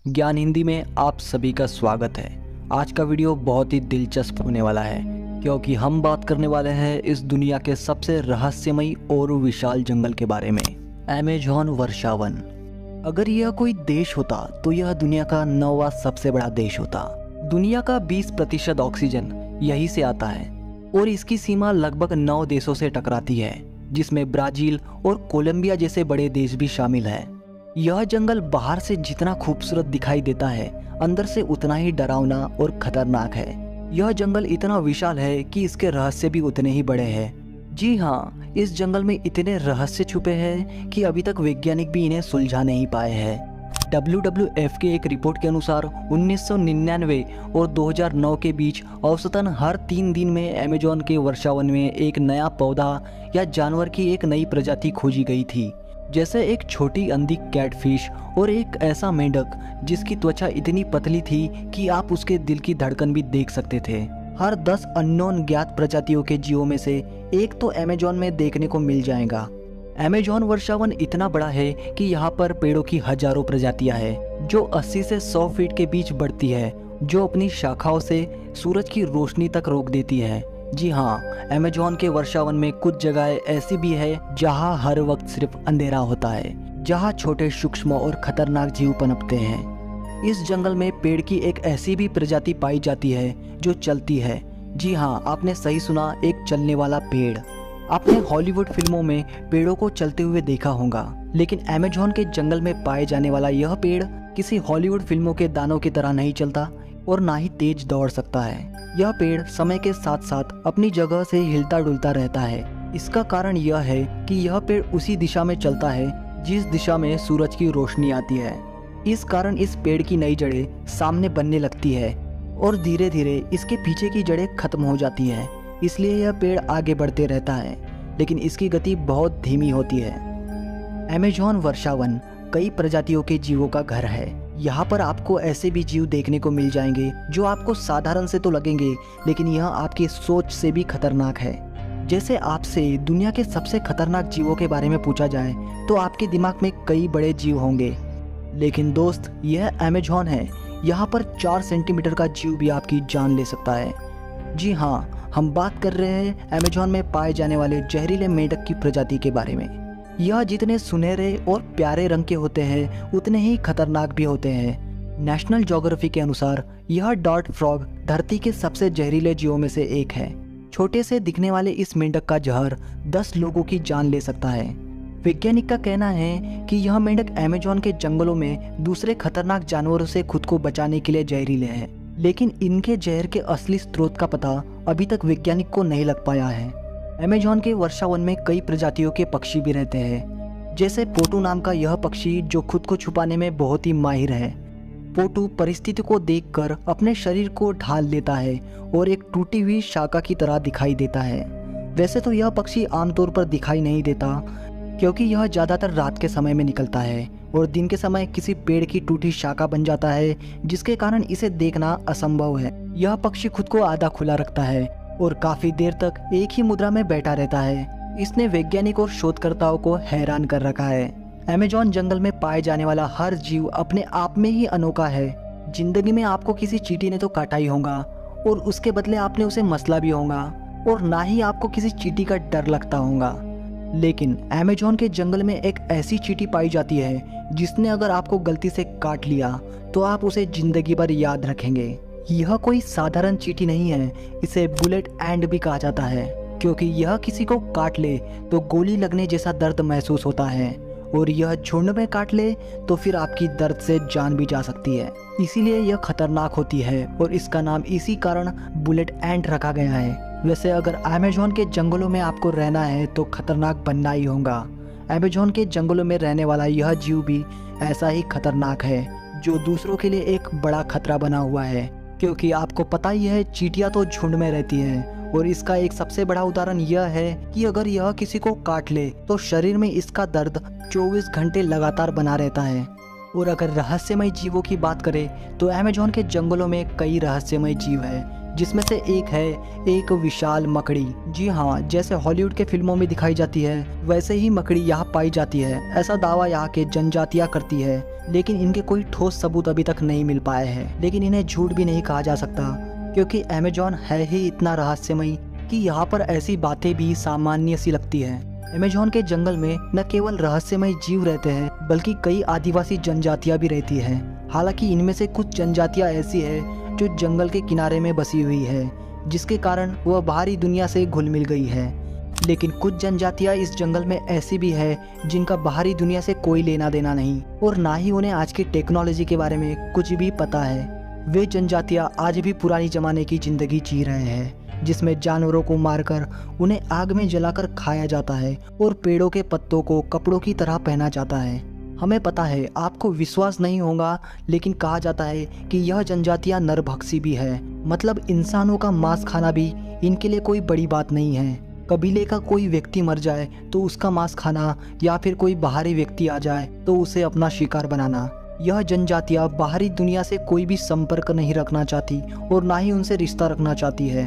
ज्ञान हिंदी में आप सभी का स्वागत है। आज का वीडियो बहुत ही दिलचस्प होने वाला है क्योंकि हम बात करने वाले हैं इस दुनिया के सबसे रहस्यमयी और विशाल जंगल के बारे में, अमेज़न वर्षावन। अगर यह कोई देश होता तो यह दुनिया का 9वां सबसे बड़ा देश होता। दुनिया का 20% ऑक्सीजन यहीं से आता है और इसकी सीमा लगभग 9 देशों से टकराती है, जिसमें ब्राजील और कोलंबिया जैसे बड़े देश भी शामिल हैं। यह जंगल बाहर से जितना खूबसूरत दिखाई देता है, अंदर से उतना ही डरावना और खतरनाक है। यह जंगल इतना विशाल है कि इसके रहस्य भी उतने ही बड़े हैं। जी हाँ, इस जंगल में इतने रहस्य छुपे हैं कि अभी तक वैज्ञानिक भी इन्हें सुलझा नहीं पाए हैं। WWF के एक रिपोर्ट के अनुसार 1999 और 2009 के बीच औसतन हर 3 दिन में अमेज़न के वर्षावन में एक नया पौधा या जानवर की एक नई प्रजाति खोजी गई थी, जैसे एक छोटी अंधी कैटफिश और एक ऐसा मेंढक जिसकी त्वचा इतनी पतली थी कि आप उसके दिल की धड़कन भी देख सकते थे। हर 10 अननोन ज्ञात प्रजातियों के जीवों में से एक तो अमेज़न में देखने को मिल जाएगा। अमेज़न वर्षावन इतना बड़ा है कि यहाँ पर पेड़ों की हजारों प्रजातियां हैं जो 80 से 100 फीट के बीच बढ़ती है, जो अपनी शाखाओं से सूरज की रोशनी तक रोक देती है। जी हाँ, अमेज़न के वर्षावन में कुछ जगहें ऐसी भी है जहाँ हर वक्त सिर्फ अंधेरा होता है, जहाँ छोटे सूक्ष्म और खतरनाक जीव पनपते हैं। इस जंगल में पेड़ की एक ऐसी भी प्रजाति पाई जाती है जो चलती है। जी हाँ, आपने सही सुना, एक चलने वाला पेड़। आपने हॉलीवुड फिल्मों में पेड़ों को चलते हुए देखा होगा, लेकिन अमेज़न के जंगल में पाए जाने वाला यह पेड़ किसी हॉलीवुड फिल्मों के दानों की तरह नहीं चलता और ना ही तेज दौड़ सकता है। यह पेड़ समय के साथ साथ अपनी जगह से हिलता डुलता रहता है। इसका कारण यह है कि यह पेड़ उसी दिशा में चलता है जिस दिशा में सूरज की रोशनी आती है। इस कारण इस पेड़ की नई जड़ें सामने बनने लगती है और धीरे धीरे इसके पीछे की जड़ें खत्म हो जाती है। इसलिए यह पेड़ आगे बढ़ते रहता है, लेकिन इसकी गति बहुत धीमी होती है। अमेज़न वर्षावन कई प्रजातियों के जीवों का घर है। यहाँ पर आपको ऐसे भी जीव देखने को मिल जाएंगे जो आपको साधारण से तो लगेंगे, लेकिन यह आपकी सोच से भी खतरनाक है। जैसे आपसे दुनिया के सबसे खतरनाक जीवों के बारे में पूछा जाए तो आपके दिमाग में कई बड़े जीव होंगे, लेकिन दोस्त, यह अमेज़न है। यहाँ पर 4 सेंटीमीटर का जीव भी आपकी जान ले सकता है। जी हाँ, हम बात कर रहे हैं अमेज़न में पाए जाने वाले जहरीले मेंढक की प्रजाति के बारे में। यह जितने सुनहरे और प्यारे रंग के होते हैं उतने ही खतरनाक भी होते हैं। नेशनल ज्योग्राफी के अनुसार यह डॉट फ्रॉग धरती के सबसे जहरीले जीवों में से एक है। छोटे से दिखने वाले इस मेंढक का जहर 10 लोगों की जान ले सकता है। वैज्ञानिक का कहना है कि यह मेंढक अमेज़न के जंगलों में दूसरे खतरनाक जानवरों से खुद को बचाने के लिए जहरीले हैं, लेकिन इनके जहर के असली स्रोत का पता अभी तक वैज्ञानिक को नहीं लग पाया है। अमेज़न के वर्षावन में कई प्रजातियों के पक्षी भी रहते हैं, जैसे पोटू नाम का यह पक्षी जो खुद को छुपाने में बहुत ही माहिर है। पोटू परिस्थिति को देखकर अपने शरीर को ढाल लेता है और एक टूटी हुई शाखा की तरह दिखाई देता है। वैसे तो यह पक्षी आमतौर पर दिखाई नहीं देता क्योंकि यह ज़्यादातर रात के समय में निकलता है और दिन के समय किसी पेड़ की टूटी शाखा बन जाता है, जिसके कारण इसे देखना असंभव है। यह पक्षी खुद को आधा खुला रखता है और काफी देर तक एक ही मुद्रा में बैठा रहता है। इसने वैज्ञानिक और शोधकर्ताओं को हैरान कर रखा है। अमेज़न जंगल में पाए जाने वाला हर जीव अपने आप में ही अनोखा है। जिंदगी में आपको किसी चींटी ने तो काटा ही होगा और उसके बदले आपने उसे मसला भी होगा, और ना ही आपको किसी चींटी का डर लगता होगा। लेकिन अमेज़न के जंगल में एक ऐसी चींटी पाई जाती है जिसने अगर आपको गलती से काट लिया तो आप उसे जिंदगी भर याद रखेंगे। यह कोई साधारण चींटी नहीं है, इसे बुलेट एंड भी कहा जाता है क्योंकि यह किसी को काट ले तो गोली लगने जैसा दर्द महसूस होता है, और यह झुंड में काट ले तो फिर आपकी दर्द से जान भी जा सकती है। इसीलिए यह खतरनाक होती है और इसका नाम इसी कारण बुलेट एंड रखा गया है। वैसे अगर अमेज़न के जंगलों में आपको रहना है तो खतरनाक बनना ही होगा। अमेज़न के जंगलों में रहने वाला यह जीव भी ऐसा ही खतरनाक है जो दूसरों के लिए एक बड़ा खतरा बना हुआ है, क्योंकि आपको पता ही है चींटियां तो झुंड में रहती हैं, और इसका एक सबसे बड़ा उदाहरण यह है कि अगर यह किसी को काट ले तो शरीर में इसका दर्द 24 घंटे लगातार बना रहता है। और अगर रहस्यमय जीवों की बात करें तो अमेज़न के जंगलों में कई रहस्यमय जीव है, जिसमें से एक है एक विशाल मकड़ी। जी हाँ, जैसे हॉलीवुड के फिल्मों में दिखाई जाती है वैसे ही मकड़ी यहाँ पाई जाती है, ऐसा दावा यहाँ के जनजातियाँ करती है। लेकिन इनके कोई ठोस सबूत अभी तक नहीं मिल पाए हैं। लेकिन इन्हें झूठ भी नहीं कहा जा सकता, क्योंकि अमेज़न है ही इतना रहस्यमयी कि यहाँ पर ऐसी बातें भी सामान्य सी लगती है। अमेज़न के जंगल में न केवल रहस्यमय जीव रहते हैं, बल्कि कई आदिवासी जनजातियां भी रहती हैं। हालांकि इनमें से कुछ जनजातियां ऐसी है जो जंगल के किनारे में बसी हुई है, जिसके कारण वह बाहरी दुनिया से घुल मिल गई है। लेकिन कुछ जनजातियां इस जंगल में ऐसी भी है जिनका बाहरी दुनिया से कोई लेना देना नहीं, और ना ही उन्हें आज की टेक्नोलॉजी के बारे में कुछ भी पता है। वे जनजातियां आज भी पुरानी जमाने की जिंदगी जी रहे हैं, जिसमें जानवरों को मारकर उन्हें आग में जलाकर खाया जाता है और पेड़ों के पत्तों को कपड़ों की तरह पहना जाता है। हमें पता है आपको विश्वास नहीं होगा, लेकिन कहा जाता है कि यह जनजातियां नरभक्षी भी है। मतलब इंसानों का मांस खाना भी इनके लिए कोई बड़ी बात नहीं है। कबीले का कोई व्यक्ति मर जाए तो उसका मांस खाना, या फिर कोई बाहरी व्यक्ति आ जाए तो उसे अपना शिकार बनाना। यह जनजातियां बाहरी दुनिया से कोई भी संपर्क नहीं रखना चाहती और ना ही उनसे रिश्ता रखना चाहती है।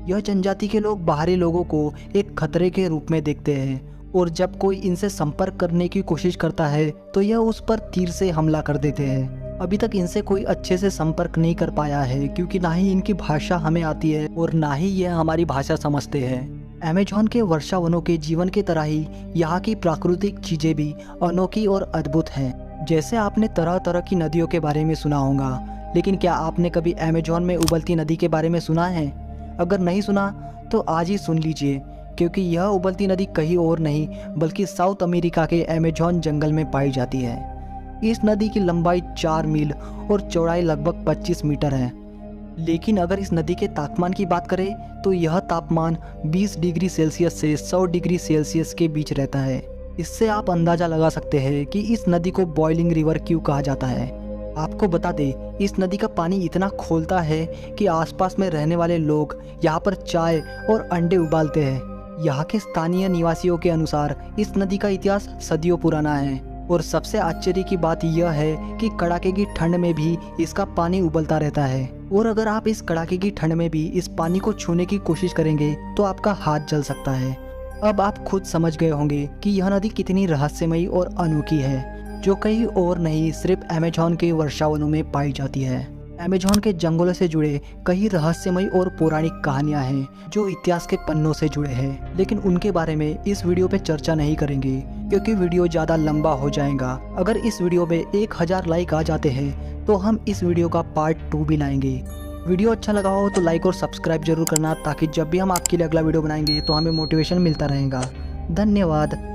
यह जनजाति के लोग बाहरी लोगों को एक खतरे के रूप में देखते हैं, और जब कोई इनसे संपर्क करने की कोशिश करता है तो यह उस पर तीर से हमला कर देते हैं। अभी तक इनसे कोई अच्छे से संपर्क नहीं कर पाया है, क्योंकि ना ही इनकी भाषा हमें आती है और ना ही यह हमारी भाषा समझते हैं। अमेज़न के वर्षावनों के जीवन की तरह ही यहाँ की प्राकृतिक चीजें भी अनोखी और अद्भुत हैं। जैसे आपने तरह तरह की नदियों के बारे में सुना होगा, लेकिन क्या आपने कभी अमेज़न में उबलती नदी के बारे में सुना है? अगर नहीं सुना तो आज ही सुन लीजिए, क्योंकि यह उबलती नदी कहीं और नहीं बल्कि साउथ अमेरिका के अमेज़न जंगल में पाई जाती है। इस नदी की लंबाई 4 मील और चौड़ाई लगभग 25 मीटर है। लेकिन अगर इस नदी के तापमान की बात करें तो यह तापमान 20 डिग्री सेल्सियस से 100 डिग्री सेल्सियस के बीच रहता है। इससे आप अंदाज़ा लगा सकते हैं कि इस नदी को बॉइलिंग रिवर क्यों कहा जाता है। आपको बता दें, इस नदी का पानी इतना खौलता है कि आसपास में रहने वाले लोग यहाँ पर चाय और अंडे उबालते हैं। यहाँ के स्थानीय निवासियों के अनुसार इस नदी का इतिहास सदियों पुराना है, और सबसे आश्चर्य की बात यह है कि कड़ाके की ठंड में भी इसका पानी उबलता रहता है। और अगर आप इस कड़ाके की ठंड में भी इस पानी को छूने की कोशिश करेंगे तो आपका हाथ जल सकता है। अब आप खुद समझ गए होंगे कि यह नदी कितनी रहस्यमयी और अनोखी है, जो कहीं और नहीं सिर्फ अमेज़न के वर्षावनों में पाई जाती है। अमेज़न के जंगलों से जुड़े कई रहस्यमयी और पौराणिक कहानियां हैं जो इतिहास के पन्नों से जुड़े हैं, लेकिन उनके बारे में इस वीडियो पे चर्चा नहीं करेंगे, क्योंकि वीडियो ज़्यादा लंबा हो जाएगा। अगर इस वीडियो पे 1000 लाइक आ जाते हैं तो हम इस वीडियो का पार्ट 2 भी लाएंगे। वीडियो अच्छा लगा हो तो लाइक और सब्सक्राइब जरूर करना, ताकि जब भी हम आपके लिए अगला वीडियो बनाएंगे तो हमें मोटिवेशन मिलता रहेगा। धन्यवाद।